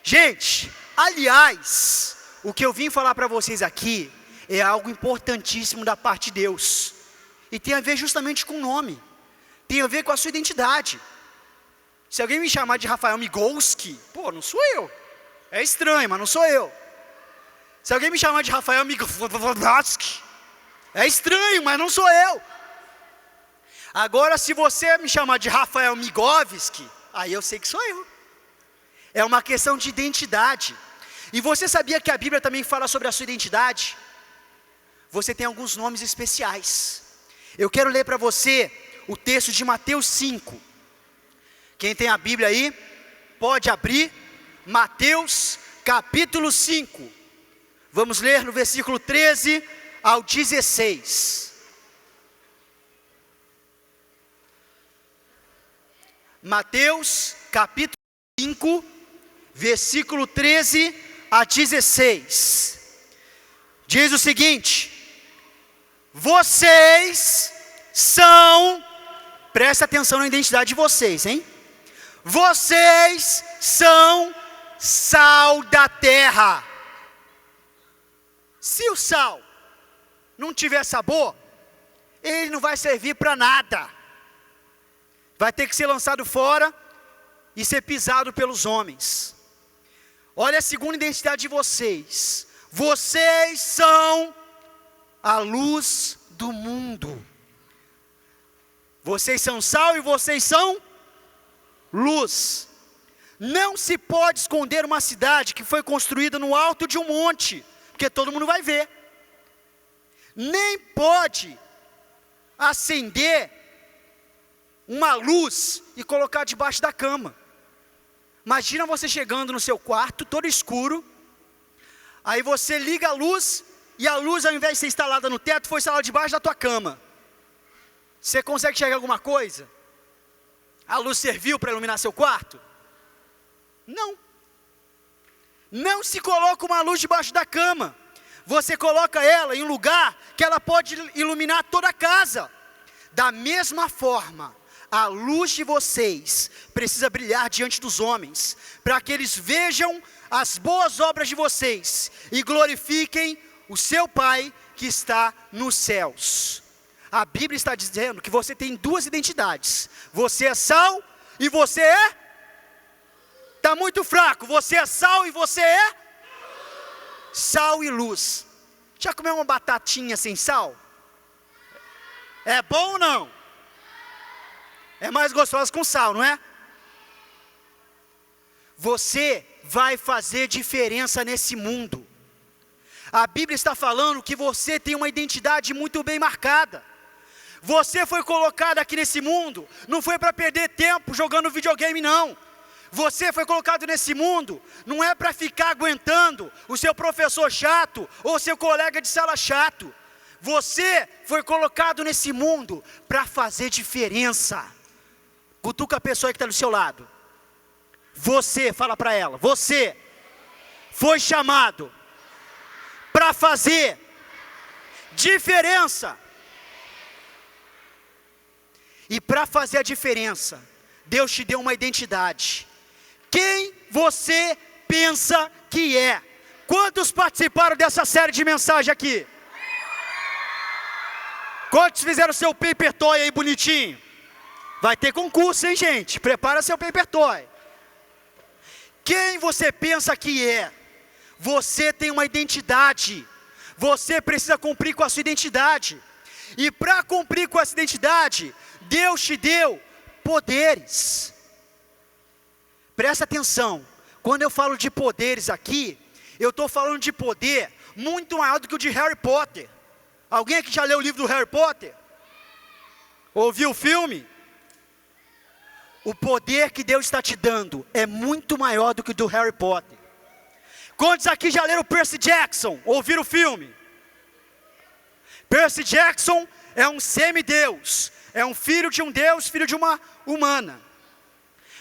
Gente, aliás, o que eu vim falar para vocês aqui é algo importantíssimo da parte de Deus. E tem a ver justamente com o nome. Tem a ver com a sua identidade. Se alguém me chamar de Rafael Migolski, pô, não sou eu. É estranho, mas não sou eu. Se alguém me chamar de Rafael Migolski, é estranho, mas não sou eu. Agora, se você me chamar de Rafael Migovski, aí eu sei que sou eu. É uma questão de identidade. E você sabia que a Bíblia também fala sobre a sua identidade? Você tem alguns nomes especiais. Eu quero ler para você o texto de Mateus 5. Quem tem a Bíblia aí, pode abrir. Mateus capítulo 5. Vamos ler no versículo 13 ao 16. Mateus capítulo 5, versículo 13 a 16. Diz o seguinte: vocês são, presta atenção na identidade de vocês, hein? Vocês são sal da terra. Se o sal não tiver sabor, ele não vai servir para nada. Vai ter que ser lançado fora e ser pisado pelos homens. Olha a segunda identidade de vocês. Vocês são a luz do mundo. Vocês são sal e vocês são luz. Não se pode esconder uma cidade que foi construída no alto de um monte, porque todo mundo vai ver. Nem pode acender uma luz e colocar debaixo da cama. Imagina você chegando no seu quarto, todo escuro, aí você liga a luz, e a luz, ao invés de ser instalada no teto, foi instalada debaixo da tua cama. Você consegue enxergar alguma coisa? A luz serviu para iluminar seu quarto? Não. Não se coloca uma luz debaixo da cama. Você coloca ela em um lugar que ela pode iluminar toda a casa. Da mesma forma, a luz de vocês precisa brilhar diante dos homens, para que eles vejam as boas obras de vocês e glorifiquem o seu Pai que está nos céus. A Bíblia está dizendo que você tem duas identidades. Você é sal e você é? Está muito fraco. Você é sal e você é? Sal e luz. Já comeu uma batatinha sem sal? É bom ou não? É mais gostoso com sal, não é? Você vai fazer diferença nesse mundo. A Bíblia está falando que você tem uma identidade muito bem marcada. Você foi colocado aqui nesse mundo, não foi para perder tempo jogando videogame não. Você foi colocado nesse mundo, não é para ficar aguentando o seu professor chato, ou seu colega de sala chato. Você foi colocado nesse mundo para fazer diferença. Cutuca a pessoa que está do seu lado. Você, fala para ela, você foi chamado para fazer diferença. E para fazer a diferença, Deus te deu uma identidade. Quem você pensa que é? Quantos participaram dessa série de mensagem aqui? Quantos fizeram seu paper toy aí bonitinho? Vai ter concurso, hein, gente? Prepara seu paper toy. Quem você pensa que é? Você tem uma identidade. Você precisa cumprir com a sua identidade. E para cumprir com essa identidade, Deus te deu poderes. Presta atenção. Quando eu falo de poderes aqui, eu estou falando de poder muito maior do que o de Harry Potter. Alguém aqui já leu o livro do Harry Potter? Ouviu o filme? O poder que Deus está te dando é muito maior do que o do Harry Potter. Quantos aqui já leram Percy Jackson? Ouviram o filme? Percy Jackson é um semideus. É um filho de um Deus, filho de uma humana.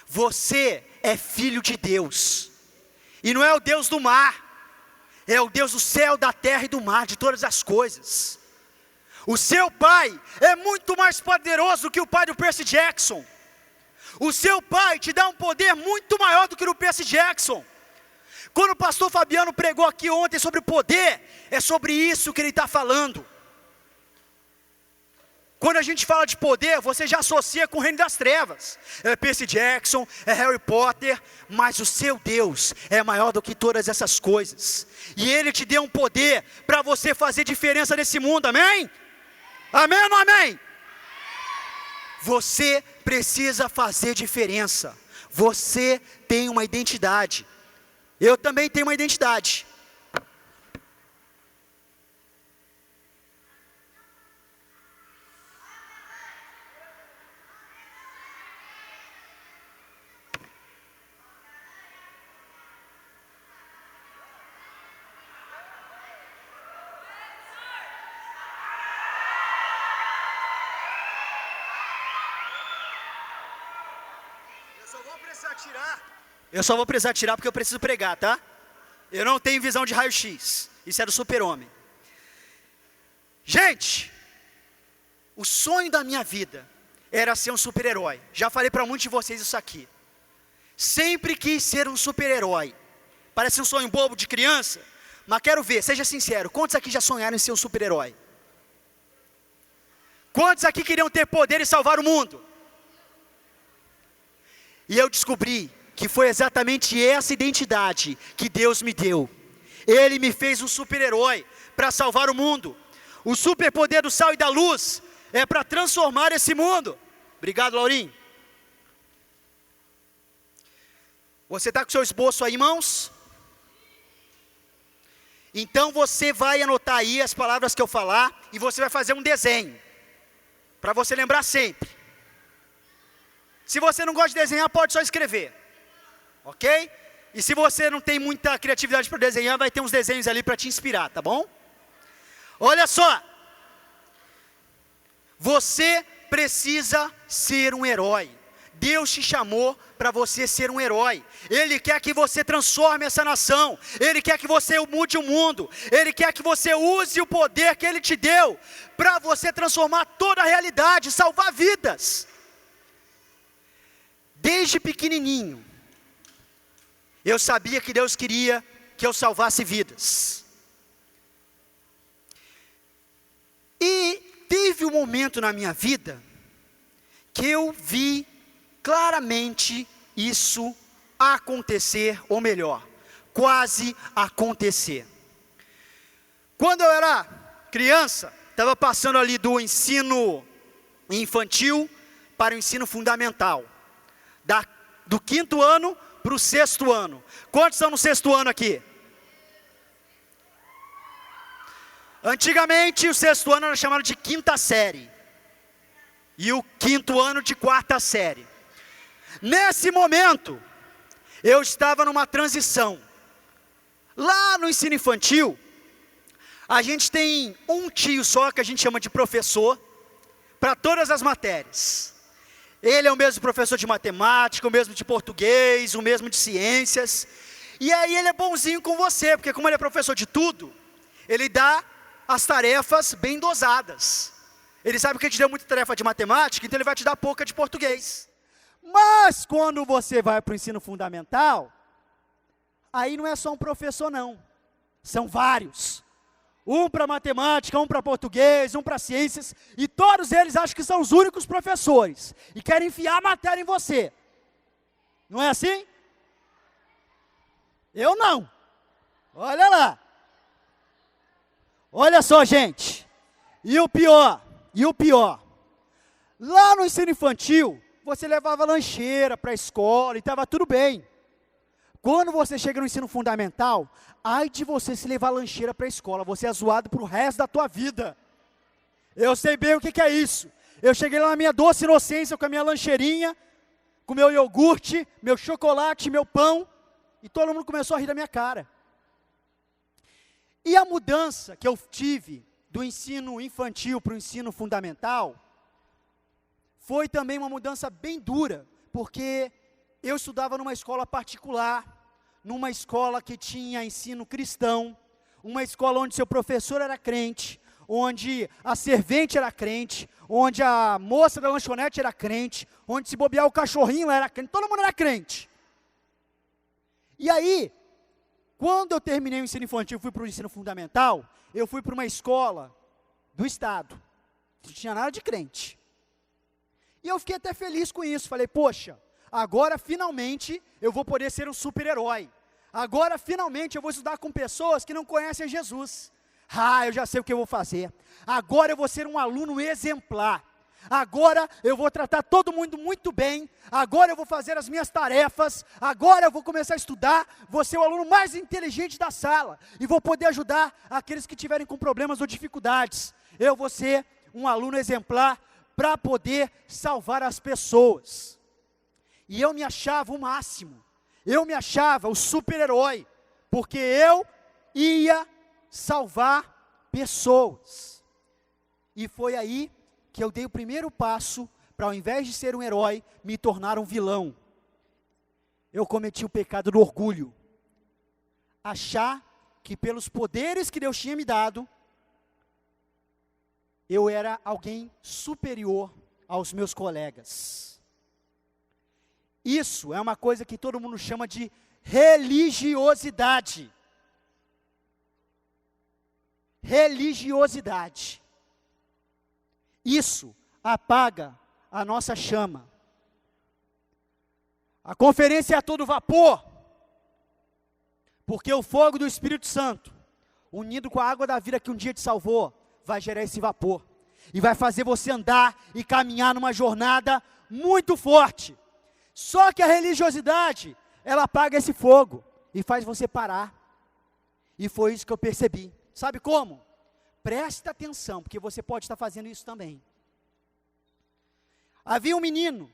Você é filho de Deus. E não é o Deus do mar. É o Deus do céu, da terra e do mar, de todas as coisas. O seu pai é muito mais poderoso que o pai do Percy Jackson. O seu pai te dá um poder muito maior do que o do Percy Jackson. Quando o pastor Fabiano pregou aqui ontem sobre poder, é sobre isso que ele está falando. Quando a gente fala de poder, você já associa com o reino das trevas. É Percy Jackson, é Harry Potter, mas o seu Deus é maior do que todas essas coisas. E Ele te deu um poder para você fazer diferença nesse mundo, amém? Amém ou não amém? Você precisa fazer diferença. Você tem uma identidade. Eu também tenho uma identidade. Eu só vou precisar tirar porque eu preciso pregar, tá? Eu não tenho visão de raio-x. Isso é do super-homem. Gente, o sonho da minha vida era ser um super-herói. Já falei para muitos de vocês isso aqui. Sempre quis ser um super-herói. Parece um sonho bobo de criança, mas quero ver, seja sincero, quantos aqui já sonharam em ser um super-herói? Quantos aqui queriam ter poder e salvar o mundo? E eu descobri que foi exatamente essa identidade que Deus me deu. Ele me fez um super-herói para salvar o mundo. O superpoder do sal e da luz é para transformar esse mundo. Obrigado, Laurinho. Você está com seu esboço aí, irmãos? Então você vai anotar aí as palavras que eu falar e você vai fazer um desenho, para você lembrar sempre. Se você não gosta de desenhar, pode só escrever. Ok? E se você não tem muita criatividade para desenhar, vai ter uns desenhos ali para te inspirar, tá bom? Olha só. Você precisa ser um herói. Deus te chamou para você ser um herói. Ele quer que você transforme essa nação. Ele quer que você mude o mundo. Ele quer que você use o poder que Ele te deu para você transformar toda a realidade, salvar vidas. Desde pequenininho, eu sabia que Deus queria que eu salvasse vidas. E teve um momento na minha vida que eu vi claramente isso acontecer, ou melhor, quase acontecer. Quando eu era criança, estava passando ali do ensino infantil para o ensino fundamental. Do 5º ano para o 6º ano. Quantos estão no 6º ano aqui? Antigamente o 6º ano era chamado de 5ª série. E o 5º ano de 4ª série. Nesse momento, eu estava numa transição. Lá no ensino infantil, a gente tem um tio só que a gente chama de professor, para todas as matérias. Ele é o mesmo professor de matemática, o mesmo de português, o mesmo de ciências. E aí ele é bonzinho com você, porque como ele é professor de tudo, ele dá as tarefas bem dosadas. Ele sabe que ele te deu muita tarefa de matemática, então ele vai te dar pouca de português. Mas quando você vai para o ensino fundamental, aí não é só um professor não, são vários. Um para matemática, um para português, um para ciências, e todos eles acham que são os únicos professores, e querem enfiar a matéria em você. Não é assim? Eu não. Olha lá. Olha só, gente. E o pior, lá no ensino infantil, você levava lancheira para a escola e estava tudo bem. Quando você chega no ensino fundamental, ai de você se levar lancheira para a escola, você é zoado para o resto da tua vida. Eu sei bem o que é isso. Eu cheguei lá na minha doce inocência com a minha lancheirinha, com meu iogurte, meu chocolate, meu pão, e todo mundo começou a rir da minha cara. E a mudança que eu tive do ensino infantil para o ensino fundamental, foi também uma mudança bem dura, porque eu estudava numa escola particular, numa escola que tinha ensino cristão, uma escola onde seu professor era crente, onde a servente era crente, onde a moça da lanchonete era crente, onde se bobear o cachorrinho era crente, todo mundo era crente. E aí, Quando eu terminei o ensino infantil, fui para o ensino fundamental, eu fui para uma escola do estado, não tinha nada de crente. E eu fiquei até feliz com isso, falei, poxa, agora finalmente eu vou poder ser um super-herói. Agora finalmente eu vou estudar com pessoas que não conhecem Jesus. Eu já sei o que eu vou fazer. Agora eu vou ser um aluno exemplar. Agora eu vou tratar todo mundo muito bem. Agora eu vou fazer as minhas tarefas. Agora eu vou começar a estudar. Vou ser o aluno mais inteligente da sala. E vou poder ajudar aqueles que tiverem com problemas ou dificuldades. Eu vou ser um aluno exemplar para poder salvar as pessoas. E eu me achava o máximo. Eu me achava o super-herói. Porque eu ia salvar pessoas. E foi aí que eu dei o primeiro passo para, ao invés de ser um herói, me tornar um vilão. Eu cometi o pecado do orgulho. Achar que pelos poderes que Deus tinha me dado, eu era alguém superior aos meus colegas. Isso é uma coisa que todo mundo chama de religiosidade. Religiosidade. Isso apaga a nossa chama. A conferência é a todo vapor, porque o fogo do Espírito Santo, unido com a água da vida que um dia te salvou, vai gerar esse vapor, e vai fazer você andar e caminhar numa jornada muito forte. Só que a religiosidade, ela apaga esse fogo, e faz você parar. E foi isso que eu percebi. Sabe como? Presta atenção, porque você pode estar fazendo isso também. Havia um menino,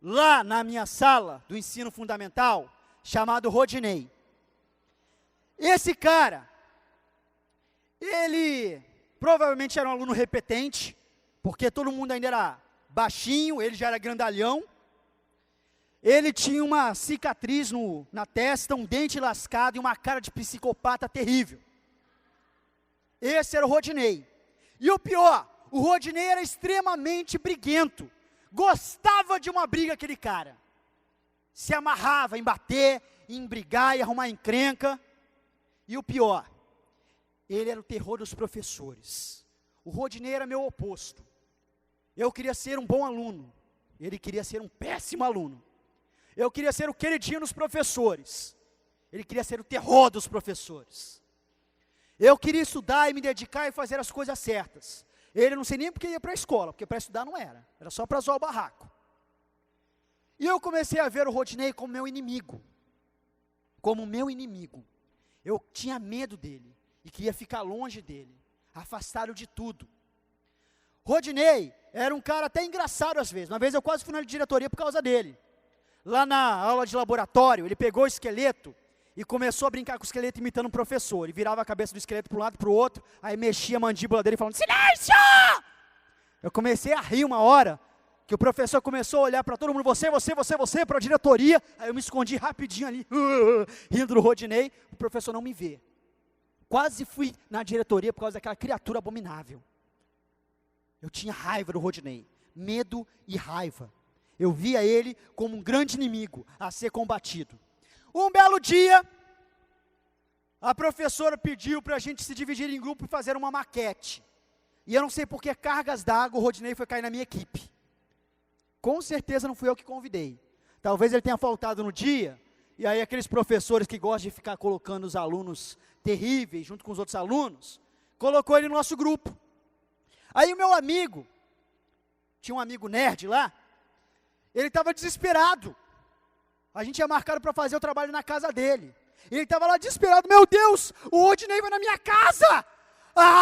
lá na minha sala do ensino fundamental, chamado Rodinei. Esse cara, ele provavelmente era um aluno repetente, porque todo mundo ainda era baixinho, ele já era grandalhão. Ele tinha uma cicatriz na testa, um dente lascado e uma cara de psicopata terrível. Esse era o Rodinei. E o pior, o Rodinei era extremamente briguento. Gostava de uma briga aquele cara. Se amarrava em bater, em brigar e arrumar encrenca. E o pior, ele era o terror dos professores. O Rodinei era meu oposto. Eu queria ser um bom aluno. Ele queria ser um péssimo aluno. Eu queria ser o queridinho dos professores. Ele queria ser o terror dos professores. Eu queria estudar e me dedicar e fazer as coisas certas. Ele não sei nem porque ia para a escola, porque para estudar não era. Era só para zoar o barraco. E eu comecei a ver o Rodinei como meu inimigo. Como meu inimigo. Eu tinha medo dele. E queria ficar longe dele. Afastado de tudo. Rodinei era um cara até engraçado às vezes. Uma vez eu quase fui na diretoria por causa dele. Lá na aula de laboratório, ele pegou o esqueleto e começou a brincar com o esqueleto imitando um professor. Ele virava a cabeça do esqueleto para um lado e para o outro, aí mexia a mandíbula dele falando, silêncio! Eu comecei a rir uma hora, que o professor começou a olhar para todo mundo, você, para a diretoria, aí eu me escondi rapidinho ali, rindo do Rodinei, o professor não me vê. Quase fui na diretoria por causa daquela criatura abominável. Eu tinha raiva do Rodinei, medo e raiva. Eu via ele como um grande inimigo a ser combatido. Um belo dia, a professora pediu para a gente se dividir em grupo e fazer uma maquete. E eu não sei por que cargas d'água o Rodinei foi cair na minha equipe. Com certeza não fui eu que convidei. Talvez ele tenha faltado no dia, e aí aqueles professores que gostam de ficar colocando os alunos terríveis junto com os outros alunos, colocou ele no nosso grupo. Aí o meu amigo, tinha um amigo nerd lá, ele estava desesperado. A gente tinha marcado para fazer o trabalho na casa dele. Ele estava lá desesperado. Meu Deus, o Rodinei vai na minha casa.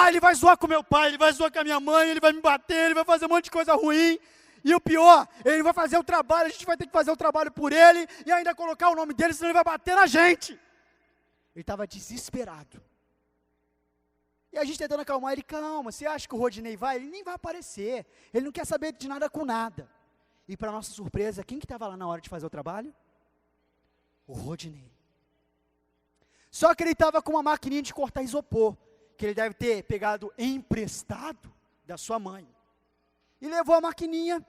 Ele vai zoar com meu pai, ele vai zoar com a minha mãe, ele vai me bater, ele vai fazer um monte de coisa ruim. E o pior, ele vai fazer o trabalho, a gente vai ter que fazer o trabalho por ele e ainda colocar o nome dele, senão ele vai bater na gente. Ele estava desesperado. E a gente tentando acalmar ele, calma, você acha que o Rodinei vai? Ele nem vai aparecer, ele não quer saber de nada com nada. E para nossa surpresa, quem que estava lá na hora de fazer o trabalho? O Rodinei. Só que ele estava com uma maquininha de cortar isopor, que ele deve ter pegado emprestado da sua mãe. E levou a maquininha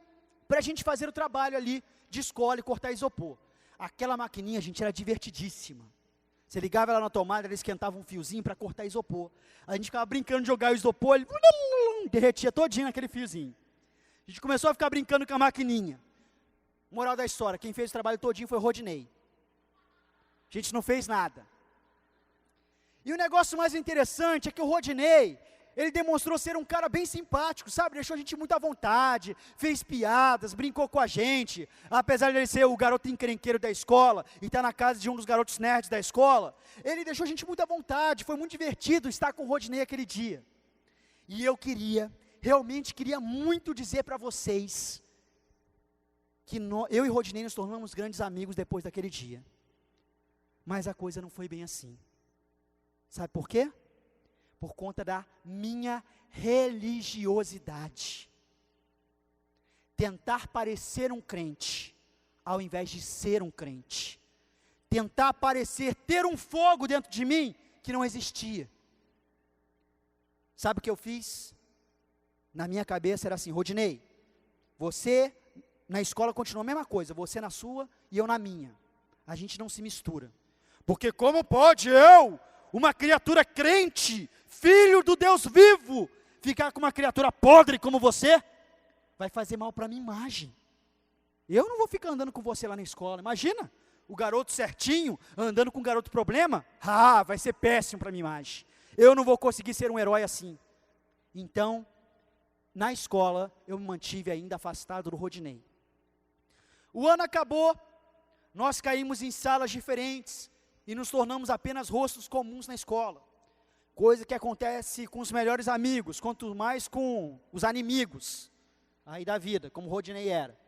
para a gente fazer o trabalho ali de escola e cortar isopor. Aquela maquininha, gente, era divertidíssima. Você ligava ela na tomada, ela esquentava um fiozinho para cortar isopor. A gente ficava brincando de jogar o isopor, ele derretia todinho naquele fiozinho. A gente começou a ficar brincando com a maquininha. Moral da história, quem fez o trabalho todinho foi o Rodinei. A gente não fez nada. E o negócio mais interessante é que o Rodinei, ele demonstrou ser um cara bem simpático, sabe? Deixou a gente muito à vontade, fez piadas, brincou com a gente. Apesar de ele ser o garoto encrenqueiro da escola e estar na casa de um dos garotos nerds da escola, ele deixou a gente muito à vontade. Foi muito divertido estar com o Rodinei aquele dia. E eu realmente queria muito dizer para vocês que eu e Rodinei nos tornamos grandes amigos depois daquele dia. Mas a coisa não foi bem assim. Sabe por quê? Por conta da minha religiosidade. Tentar parecer um crente, ao invés de ser um crente. Tentar parecer, ter um fogo dentro de mim, que não existia. Sabe o que eu fiz? Na minha cabeça era assim: Rodinei, você na escola continua a mesma coisa, você na sua e eu na minha. A gente não se mistura. Porque como pode eu, uma criatura crente, filho do Deus vivo, ficar com uma criatura podre como você? Vai fazer mal para a minha imagem. Eu não vou ficar andando com você lá na escola. Imagina, o garoto certinho, andando com o garoto problema. Vai ser péssimo para a minha imagem. Eu não vou conseguir ser um herói assim. Então, na escola, eu me mantive ainda afastado do Rodinei. O ano acabou, nós caímos em salas diferentes, e nos tornamos apenas rostos comuns na escola. Coisa que acontece com os melhores amigos, quanto mais com os inimigos aí da vida, como o Rodinei era.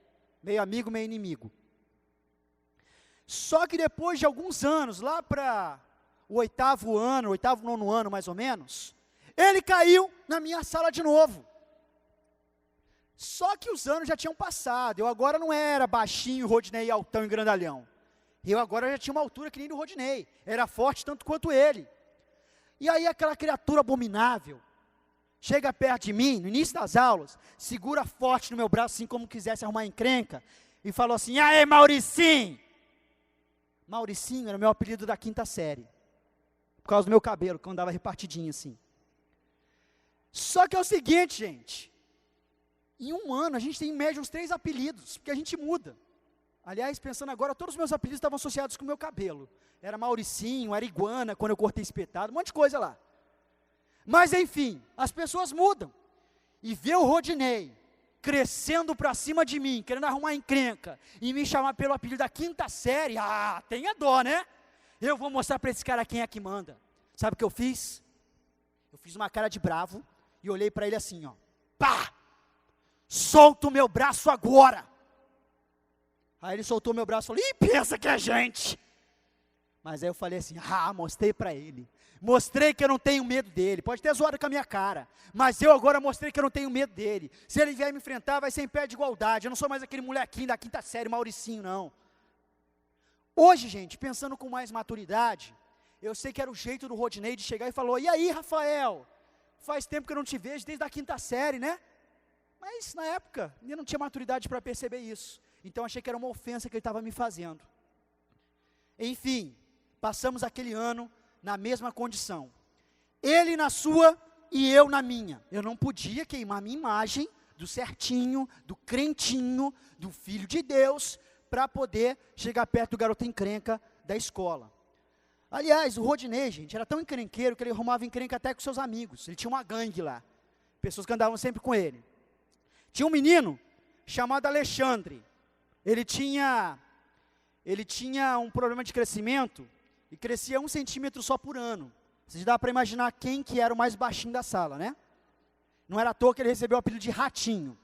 Meio amigo, meio inimigo. Só que depois de alguns anos, lá para o oitavo, nono ano mais ou menos, ele caiu na minha sala de novo. Só que os anos já tinham passado, eu agora não era baixinho, Rodinei altão e grandalhão. Eu agora já tinha uma altura que nem do Rodinei, era forte tanto quanto ele. E aí aquela criatura abominável, chega perto de mim, no início das aulas, segura forte no meu braço, assim como quisesse arrumar encrenca, e falou assim: aê, Mauricinho! Mauricinho era o meu apelido da quinta série, por causa do meu cabelo, que eu andava repartidinho assim. Só que é o seguinte, gente, em um ano a gente tem em média uns 3 apelidos, porque a gente muda. Aliás, pensando agora, todos os meus apelidos estavam associados com o meu cabelo. Era Mauricinho, era Iguana, quando eu cortei espetado, um monte de coisa lá. Mas enfim, as pessoas mudam. E ver o Rodinei crescendo para cima de mim, querendo arrumar encrenca, e me chamar pelo apelido da quinta série, tenha dó, né? Eu vou mostrar para esse cara quem é que manda. Sabe o que eu fiz? Eu fiz uma cara de bravo, e olhei para ele assim, ó. Pá! Solta o meu braço agora! Aí ele soltou meu braço e falou: ih, pensa que é gente. Mas aí eu falei assim: mostrei para ele. Mostrei que eu não tenho medo dele. Pode ter zoado com a minha cara, mas eu agora mostrei que eu não tenho medo dele. Se ele vier me enfrentar, vai ser em pé de igualdade. Eu não sou mais aquele molequinho da quinta série, Mauricinho, não. Hoje, gente, pensando com mais maturidade, eu sei que era o jeito do Rodinei de chegar e falou: e aí, Rafael? Faz tempo que eu não te vejo, desde a quinta série, né? Mas na época, eu não tinha maturidade para perceber isso. Então achei que era uma ofensa que ele estava me fazendo. Enfim, passamos aquele ano na mesma condição. Ele na sua e eu na minha. Eu não podia queimar minha imagem do certinho, do crentinho, do filho de Deus, para poder chegar perto do garoto encrenca da escola. Aliás, o Rodinei, gente, era tão encrenqueiro que ele arrumava encrenca até com seus amigos. Ele tinha uma gangue lá, pessoas que andavam sempre com ele. Tinha um menino chamado Alexandre. Ele tinha um problema de crescimento e crescia 1 centímetro só por ano. Vocês dá para imaginar quem que era o mais baixinho da sala, né? Não era à toa que ele recebeu o apelido de Ratinho.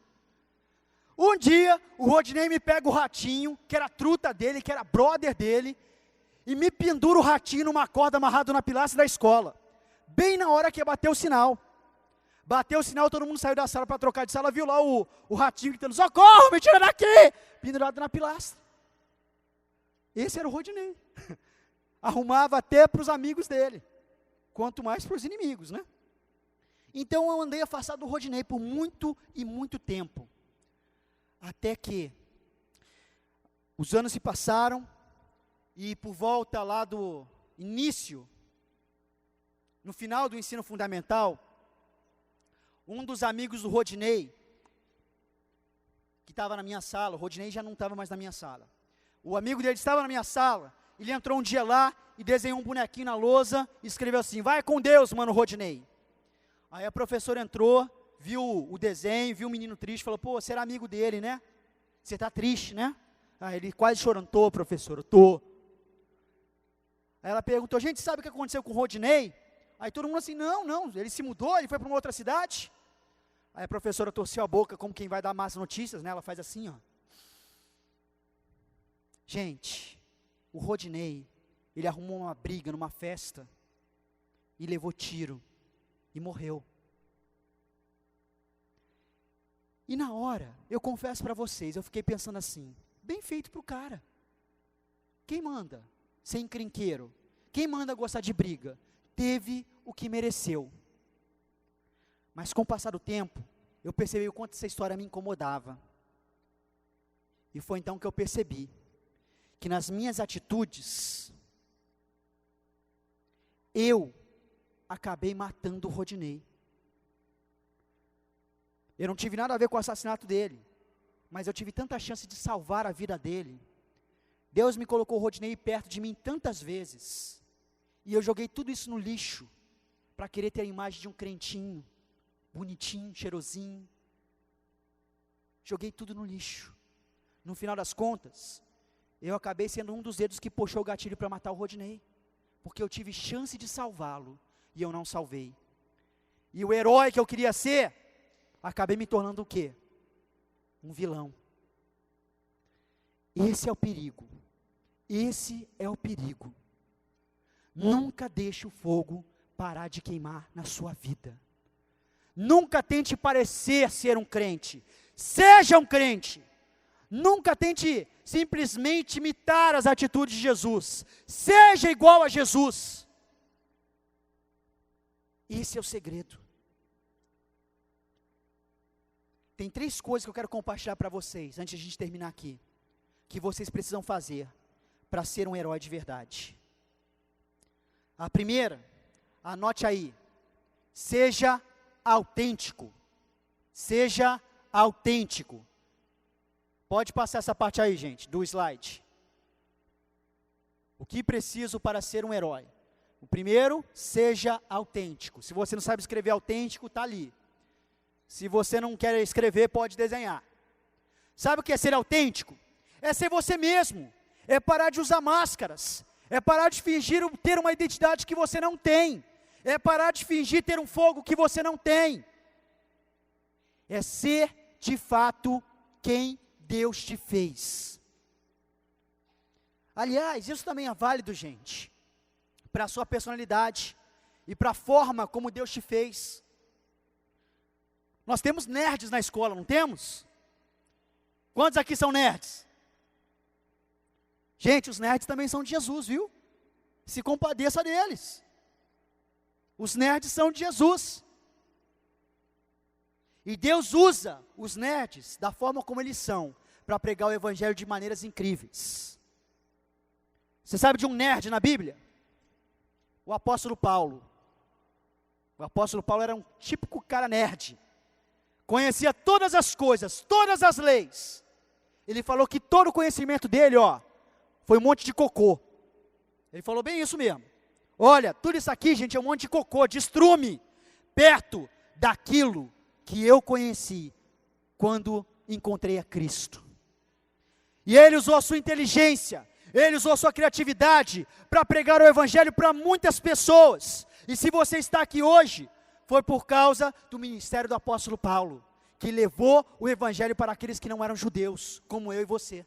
Um dia, o Rodinei me pega o Ratinho, que era truta dele, que era brother dele, e me pendura o Ratinho numa corda amarrado na pilastra da escola. Bem na hora que ia bater o sinal. Bateu o sinal, todo mundo saiu da sala para trocar de sala, viu lá o Ratinho gritando: socorro, me tira daqui! Pendurado na pilastra. Esse era o Rodinei. Arrumava até para os amigos dele, quanto mais para os inimigos, né? Então eu andei afastado do Rodinei por muito e muito tempo. Até que os anos se passaram, e por volta lá do no final do ensino fundamental, um dos amigos do Rodinei, que estava na minha sala, o Rodinei já não estava mais na minha sala. O amigo dele estava na minha sala, ele entrou um dia lá e desenhou um bonequinho na lousa e escreveu assim: vai com Deus, mano, Rodinei. Aí a professora entrou, viu o desenho, viu o menino triste, falou: pô, você era amigo dele, né? Você está triste, né? Aí ele quase chorando: tô, professora, tô. Aí ela perguntou: gente, sabe o que aconteceu com o Rodinei? Aí todo mundo assim: não, ele se mudou, ele foi para uma outra cidade. Aí a professora torceu a boca como quem vai dar más notícias, né? Ela faz assim, ó. Gente, o Rodinei, ele arrumou uma briga numa festa e levou tiro e morreu. E na hora, eu confesso para vocês, eu fiquei pensando assim: bem feito para o cara. Quem manda ser encrenqueiro? Quem manda gostar de briga? Teve o que mereceu. Mas com o passar do tempo, eu percebi o quanto essa história me incomodava. E foi então que eu percebi que nas minhas atitudes, eu acabei matando o Rodinei. Eu não tive nada a ver com o assassinato dele, mas eu tive tanta chance de salvar a vida dele. Deus me colocou o Rodinei perto de mim tantas vezes, e eu joguei tudo isso no lixo, para querer ter a imagem de um crentinho, bonitinho, cheirosinho. Joguei tudo no lixo. No final das contas, eu acabei sendo um dos dedos que puxou o gatilho para matar o Rodinei, porque eu tive chance de salvá-lo, e eu não salvei. E o herói que eu queria ser, acabei me tornando o quê? Um vilão. Esse é o perigo. Esse é o perigo. Nunca deixe o fogo parar de queimar na sua vida. Nunca tente parecer ser um crente. Seja um crente. Nunca tente simplesmente imitar as atitudes de Jesus. Seja igual a Jesus. Esse é o segredo. Tem 3 coisas que eu quero compartilhar para vocês, antes de a gente terminar aqui, que vocês precisam fazer para ser um herói de verdade. A primeira, anote aí: seja autêntico. Seja autêntico. Pode passar essa parte aí, gente, do slide. O que preciso para ser um herói? O primeiro, seja autêntico. Se você não sabe escrever autêntico, está ali. Se você não quer escrever, pode desenhar. Sabe o que é ser autêntico? É ser você mesmo. É parar de usar máscaras. É parar de fingir ter uma identidade que você não tem. É parar de fingir ter um fogo que você não tem. É ser, de fato, quem Deus te fez. Aliás, isso também é válido, gente, para a sua personalidade e para a forma como Deus te fez. Nós temos nerds na escola, não temos? Quantos aqui são nerds? Gente, os nerds também são de Jesus, viu? Se compadeça deles. Os nerds são de Jesus. E Deus usa os nerds da forma como eles são, para pregar o evangelho de maneiras incríveis. Você sabe de um nerd na Bíblia? O apóstolo Paulo. O apóstolo Paulo era um típico cara nerd. Conhecia todas as coisas, todas as leis. Ele falou que todo o conhecimento dele, foi um monte de cocô. Ele falou bem isso mesmo. Olha, tudo isso aqui, gente, é um monte de cocô, de estrume, perto daquilo que eu conheci quando encontrei a Cristo. E ele usou a sua inteligência, ele usou a sua criatividade para pregar o evangelho para muitas pessoas. E se você está aqui hoje, foi por causa do ministério do apóstolo Paulo, que levou o evangelho para aqueles que não eram judeus, como eu e você.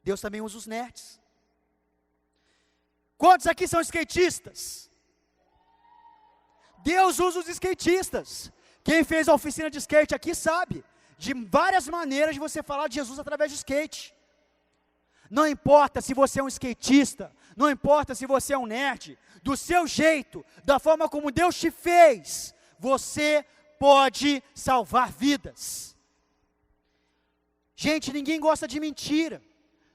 Deus também usa os nerds. Quantos aqui são skatistas? Deus usa os skatistas. Quem fez a oficina de skate aqui sabe de várias maneiras de você falar de Jesus através de skate. Não importa se você é um skatista, não importa se você é um nerd, do seu jeito, da forma como Deus te fez, você pode salvar vidas. Gente, ninguém gosta de mentira.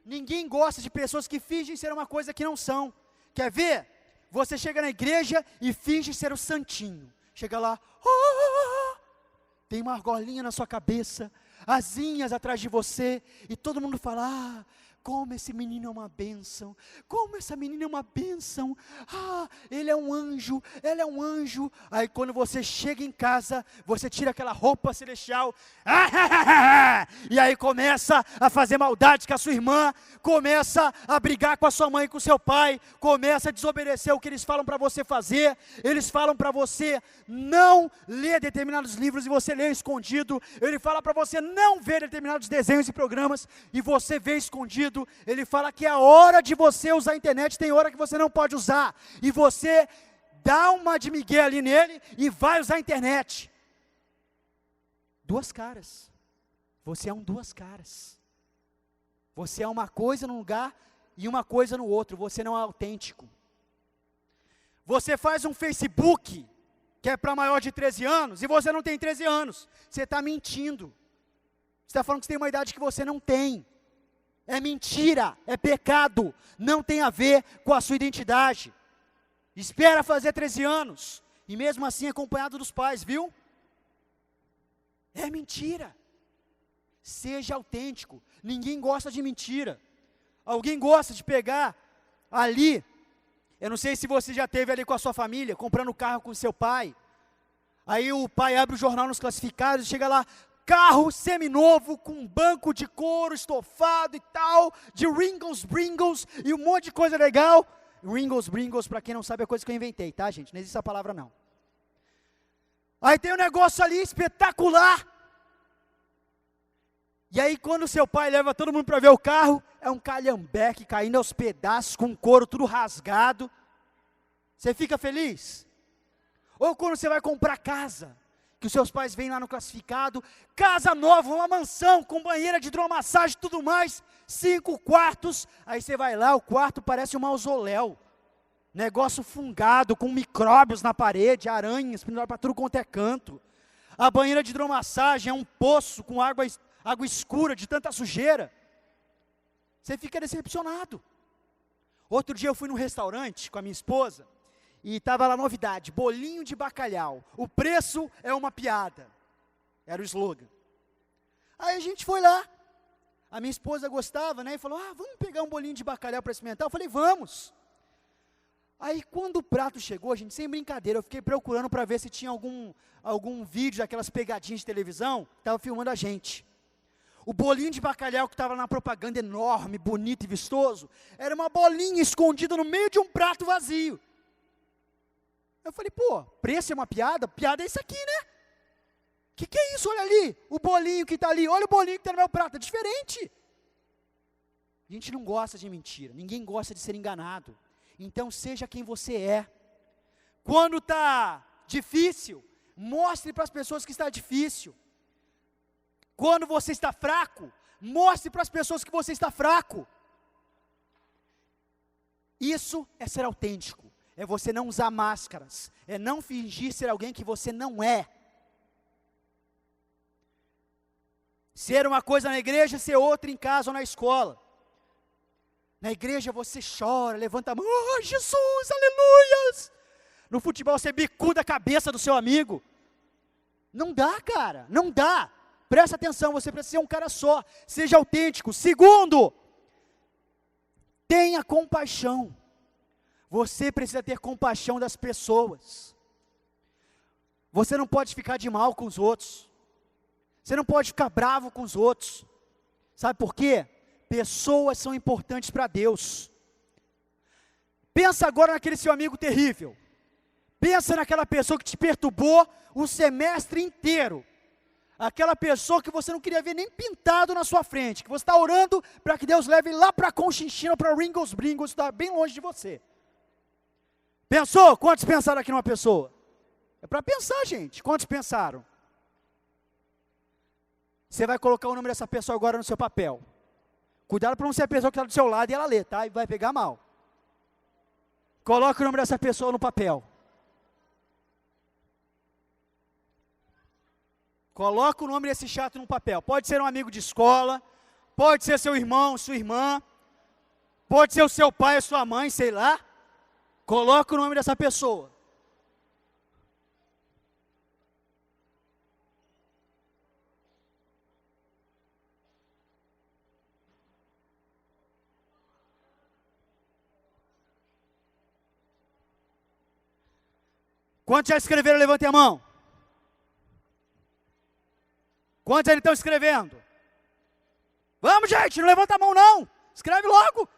Ninguém gosta de pessoas que fingem ser uma coisa que não são. Quer ver? Você chega na igreja e finge ser o santinho. Chega lá, oh, tem uma argolinha na sua cabeça, asinhas atrás de você, e todo mundo fala, ah, como esse menino é uma bênção, como essa menina é uma bênção, ah, ele é um anjo, ela é um anjo. Aí quando você chega em casa, você tira aquela roupa celestial, e aí começa a fazer maldade com a sua irmã, começa a brigar com a sua mãe e com o seu pai, começa a desobedecer o que eles falam para você fazer, eles falam para você não ler determinados livros e você lê escondido, ele fala para você não ver determinados desenhos e programas e você vê escondido. Ele fala que a hora de você usar a internet tem hora que você não pode usar, e você dá uma de migué ali nele e vai usar a internet. Duas caras. Você é um duas caras. Você é uma coisa num lugar e uma coisa no outro. Você não é autêntico. Você faz um Facebook que é para maior de 13 anos e você não tem 13 anos. Você está mentindo. Você está falando que você tem uma idade que você não tem. É mentira, é pecado, não tem a ver com a sua identidade. Espera fazer 13 anos, e mesmo assim acompanhado dos pais, viu? É mentira. Seja autêntico, ninguém gosta de mentira. Alguém gosta de pegar ali, eu não sei se você já teve ali com a sua família, comprando carro com o seu pai, aí o pai abre o jornal nos classificados e chega lá, carro seminovo, com banco de couro estofado e tal, de Ringles Bringles, e um monte de coisa legal. Ringles Bringles, para quem não sabe, é coisa que eu inventei, tá, gente? Não existe essa palavra, não. Aí tem um negócio ali espetacular. E aí, quando seu pai leva todo mundo para ver o carro, é um calhambeque caindo aos pedaços, com o couro tudo rasgado. Você fica feliz? Ou quando você vai comprar casa, que os seus pais vêm lá no classificado, casa nova, uma mansão, com banheira de hidromassagem e tudo mais, 5 quartos, aí você vai lá, o quarto parece um mausoléu, negócio fungado, com micróbios na parede, aranhas, penduradas para tudo quanto é canto, a banheira de hidromassagem é um poço com água escura, de tanta sujeira, você fica decepcionado. Outro dia eu fui num restaurante com a minha esposa, e estava lá novidade, bolinho de bacalhau, o preço é uma piada, era o slogan. Aí a gente foi lá, a minha esposa gostava, né, e falou, vamos pegar um bolinho de bacalhau para experimentar, eu falei, vamos. Aí quando o prato chegou, gente, sem brincadeira, eu fiquei procurando para ver se tinha algum vídeo daquelas pegadinhas de televisão, que estava filmando a gente. O bolinho de bacalhau que estava na propaganda enorme, bonito e vistoso, era uma bolinha escondida no meio de um prato vazio. Eu falei, preço é uma piada? Piada é isso aqui, né? Que é isso? Olha ali, o bolinho que está ali, olha o bolinho que está no meu prato, é diferente. A gente não gosta de mentira, ninguém gosta de ser enganado. Então seja quem você é. Quando está difícil, mostre para as pessoas que está difícil. Quando você está fraco, mostre para as pessoas que você está fraco. Isso é ser autêntico. É você não usar máscaras, é não fingir ser alguém que você não é. Ser uma coisa na igreja, ser outra em casa ou na escola. Na igreja você chora, levanta a mão, oh Jesus, aleluias. No futebol você bicuda a cabeça do seu amigo. Não dá, cara, não dá. Presta atenção, você precisa ser um cara só, seja autêntico. Segundo, tenha compaixão. Você precisa ter compaixão das pessoas. Você não pode ficar de mal com os outros. Você não pode ficar bravo com os outros. Sabe por quê? Pessoas são importantes para Deus. Pensa agora naquele seu amigo terrível. Pensa naquela pessoa que te perturbou o semestre inteiro. Aquela pessoa que você não queria ver nem pintado na sua frente. Que você está orando para que Deus leve lá para Conchinchina, para Ringles Bringles, está bem longe de você. Pensou? Quantos pensaram aqui numa pessoa? É para pensar, gente. Quantos pensaram? Você vai colocar o nome dessa pessoa agora no seu papel. Cuidado para não ser a pessoa que está do seu lado e ela lê, tá? E vai pegar mal. Coloque o nome dessa pessoa no papel. Coloca o nome desse chato no papel. Pode ser um amigo de escola, pode ser seu irmão, sua irmã, pode ser o seu pai ou sua mãe, sei lá. Coloca o nome dessa pessoa. Quantos já escreveram? Levantem a mão. Quantos ainda estão escrevendo? Vamos, gente, não levanta a mão não. Escreve logo.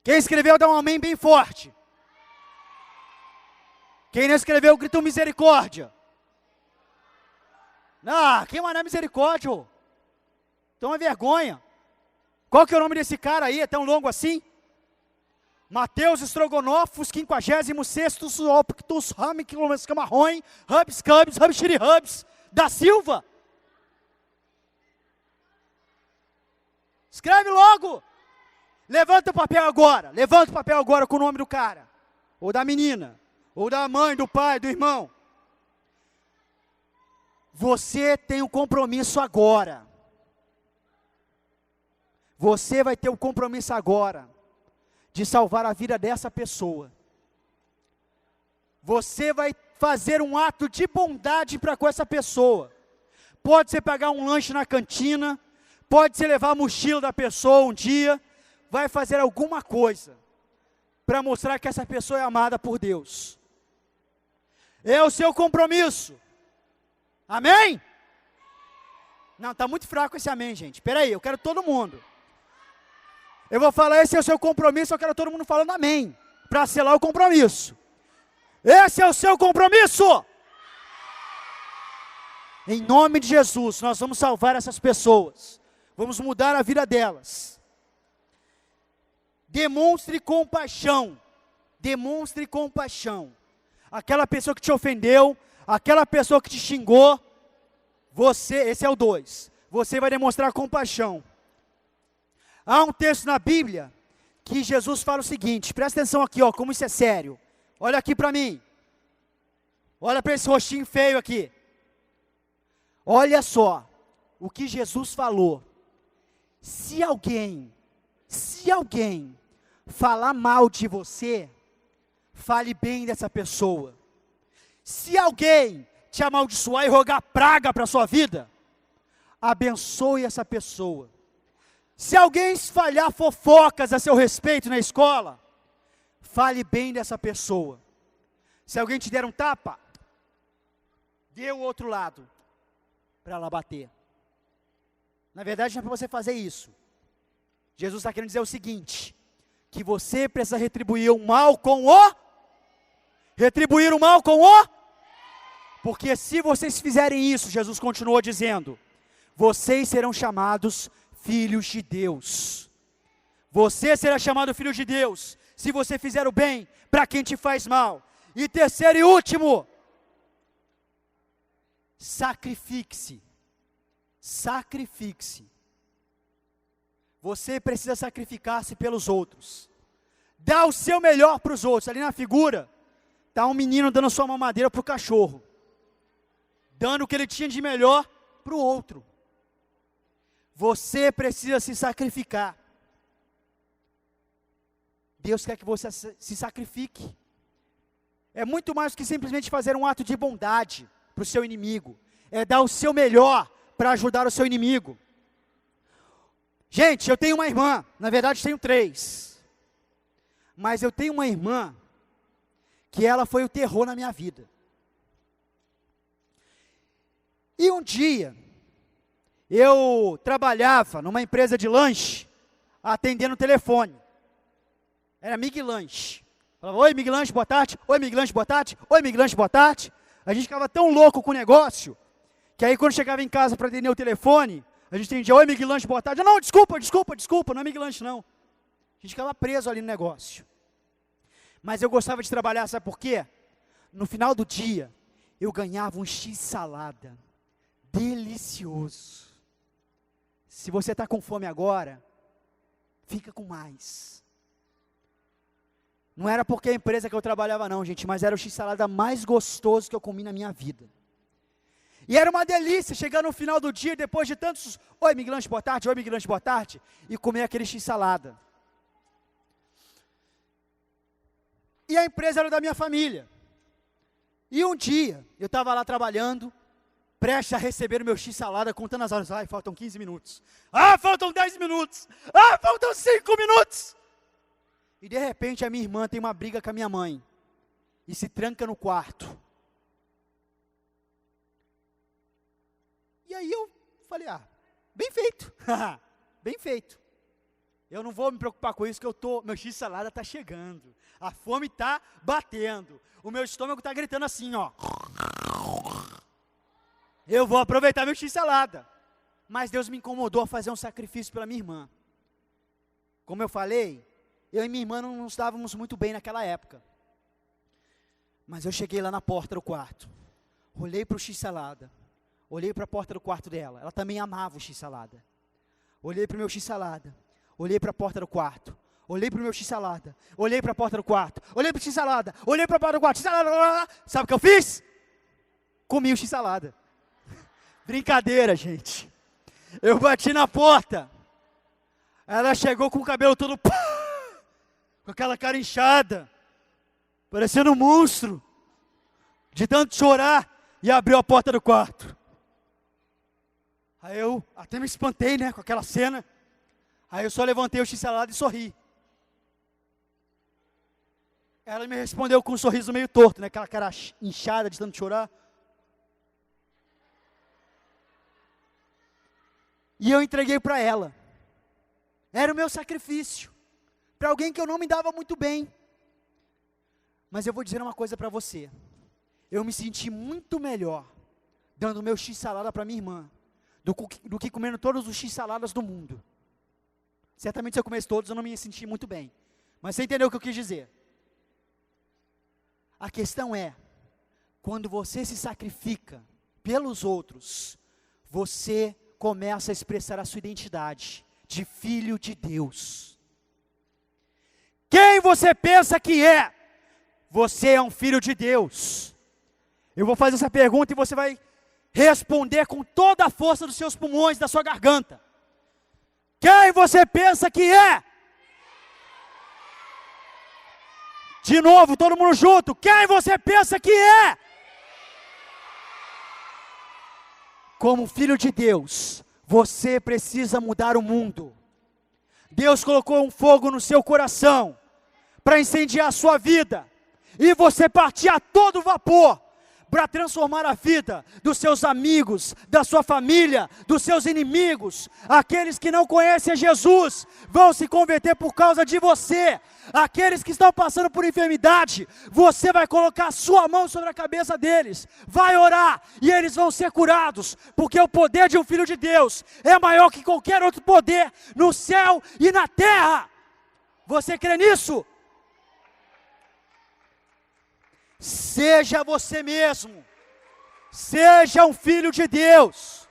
Quem escreveu, dá um amém bem forte. Quem não escreveu, grita misericórdia. Não, quem mandar misericórdia? Ô? Toma vergonha. Qual que é o nome desse cara aí? É tão longo assim? Mateus Estrogonofos, 56º Optus Ramiquilomas Camarrões, Hubs Cubs, Hubs Hubs, da Silva. Escreve logo. Levanta o papel agora. Levanta o papel agora com o nome do cara. Ou da menina. Ou da mãe, do pai, do irmão. Você tem um compromisso agora. Você vai ter um compromisso agora de salvar a vida dessa pessoa. Você vai fazer um ato de bondade para com essa pessoa. Pode ser pagar um lanche na cantina, pode ser levar a mochila da pessoa um dia, vai fazer alguma coisa para mostrar que essa pessoa é amada por Deus. É o seu compromisso. Amém? Não, está muito fraco esse amém, gente. Espera aí, eu quero todo mundo. Eu vou falar, esse é o seu compromisso, eu quero todo mundo falando amém, para selar o compromisso. Esse é o seu compromisso. Em nome de Jesus, nós vamos salvar essas pessoas. Vamos mudar a vida delas. Demonstre compaixão. Demonstre compaixão. Aquela pessoa que te ofendeu, aquela pessoa que te xingou, esse é o 2. Você vai demonstrar compaixão. Há um texto na Bíblia que Jesus fala o seguinte, presta atenção aqui, ó, como isso é sério. Olha aqui para mim. Olha para esse rostinho feio aqui. Olha só o que Jesus falou. Se alguém falar mal de você, fale bem dessa pessoa. Se alguém te amaldiçoar e rogar praga para a sua vida, abençoe essa pessoa. Se alguém espalhar fofocas a seu respeito na escola, fale bem dessa pessoa. Se alguém te der um tapa, dê o outro lado, para ela bater. Na verdade, não é para você fazer isso. Jesus está querendo dizer o seguinte, que você precisa retribuir o mal com o... Retribuir o mal com o... Porque se vocês fizerem isso, Jesus continuou dizendo, vocês serão chamados filhos de Deus. Você será chamado filho de Deus, se você fizer o bem para quem te faz mal. E terceiro e último, sacrifique-se. Sacrifique-se. Você precisa sacrificar-se pelos outros. Dá o seu melhor para os outros. Ali na figura, está um menino dando sua mamadeira para o cachorro. Dando o que ele tinha de melhor para o outro. Você precisa se sacrificar. Deus quer que você se sacrifique. É muito mais do que simplesmente fazer um ato de bondade para o seu inimigo. É dar o seu melhor para ajudar o seu inimigo. Gente, eu tenho uma irmã, na verdade tenho 3. Mas eu tenho uma irmã que ela foi o terror na minha vida. E um dia, eu trabalhava numa empresa de lanche, atendendo o telefone. Era Mig Lanche. Falava, oi Mig Lanche, boa tarde. Oi Mig Lanche, boa tarde. Oi Mig Lanche, boa tarde. A gente ficava tão louco com o negócio, que aí quando chegava em casa para atender o telefone, a gente entendia, oi Mig Lanche, boa tarde. Não, desculpa, não é Mig Lanche não. A gente ficava preso ali no negócio. Mas eu gostava de trabalhar, sabe por quê? No final do dia, eu ganhava um X-salada. Delicioso. Se você está com fome agora, fica com mais. Não era porque a empresa que eu trabalhava não, gente, mas era o X-salada mais gostoso que eu comi na minha vida. E era uma delícia chegar no final do dia, depois de tantos, oi migrante, boa tarde, oi migrante, boa tarde, e comer aquele x-salada. E a empresa era da minha família. E um dia, eu estava lá trabalhando, prestes a receber o meu x-salada, contando as horas. Ai, faltam 15 minutos. Ah, faltam 10 minutos. Ah, faltam 5 minutos. E de repente a minha irmã tem uma briga com a minha mãe. E se tranca no quarto. E aí eu falei, bem feito. Bem feito. Eu não vou me preocupar com isso, que meu x-salada está chegando. A fome está batendo. O meu estômago está gritando assim, ó. Eu vou aproveitar meu x-salada. Mas Deus me incomodou a fazer um sacrifício pela minha irmã. Como eu falei, eu e minha irmã não nos dávamos muito bem naquela época. Mas eu cheguei lá na porta do quarto. Olhei para o x-salada. Olhei para a porta do quarto dela. Ela também amava o x-salada. Olhei para o meu x-salada. Olhei para a porta do quarto. Olhei para o meu x-salada. Olhei para a porta do quarto. Olhei para o x-salada. Olhei para a porta do quarto. X-salada. Sabe o que eu fiz? Comi o x-salada. Brincadeira, gente. Eu bati na porta. Ela chegou com o cabelo todo... com aquela cara inchada. Parecendo um monstro. De tanto chorar. E abriu a porta do quarto. Aí eu até me espantei, né, com aquela cena. Aí eu só levantei o x-salada e sorri. Ela me respondeu com um sorriso meio torto, né, aquela cara inchada de tanto chorar. E eu entreguei para ela. Era o meu sacrifício. Para alguém que eu não me dava muito bem. Mas eu vou dizer uma coisa para você. Eu me senti muito melhor dando o meu x-salada para minha irmã do que comendo todos os x-saladas do mundo. Certamente se eu comesse todos eu não me ia sentir muito bem. Mas você entendeu o que eu quis dizer? A questão é, quando você se sacrifica pelos outros, você começa a expressar a sua identidade de filho de Deus. Quem você pensa que é? Você é um filho de Deus. Eu vou fazer essa pergunta e você vai responder com toda a força dos seus pulmões, da sua garganta. Quem você pensa que é? De novo, todo mundo junto. Quem você pensa que é? Como filho de Deus, você precisa mudar o mundo. Deus colocou um fogo no seu coração para incendiar a sua vida. E você partir a todo vapor para transformar a vida dos seus amigos, da sua família, dos seus inimigos. Aqueles que não conhecem Jesus vão se converter por causa de você. Aqueles que estão passando por enfermidade, você vai colocar a sua mão sobre a cabeça deles, vai orar e eles vão ser curados, porque o poder de um filho de Deus é maior que qualquer outro poder no céu e na terra. Você crê nisso? Seja você mesmo, seja um filho de Deus.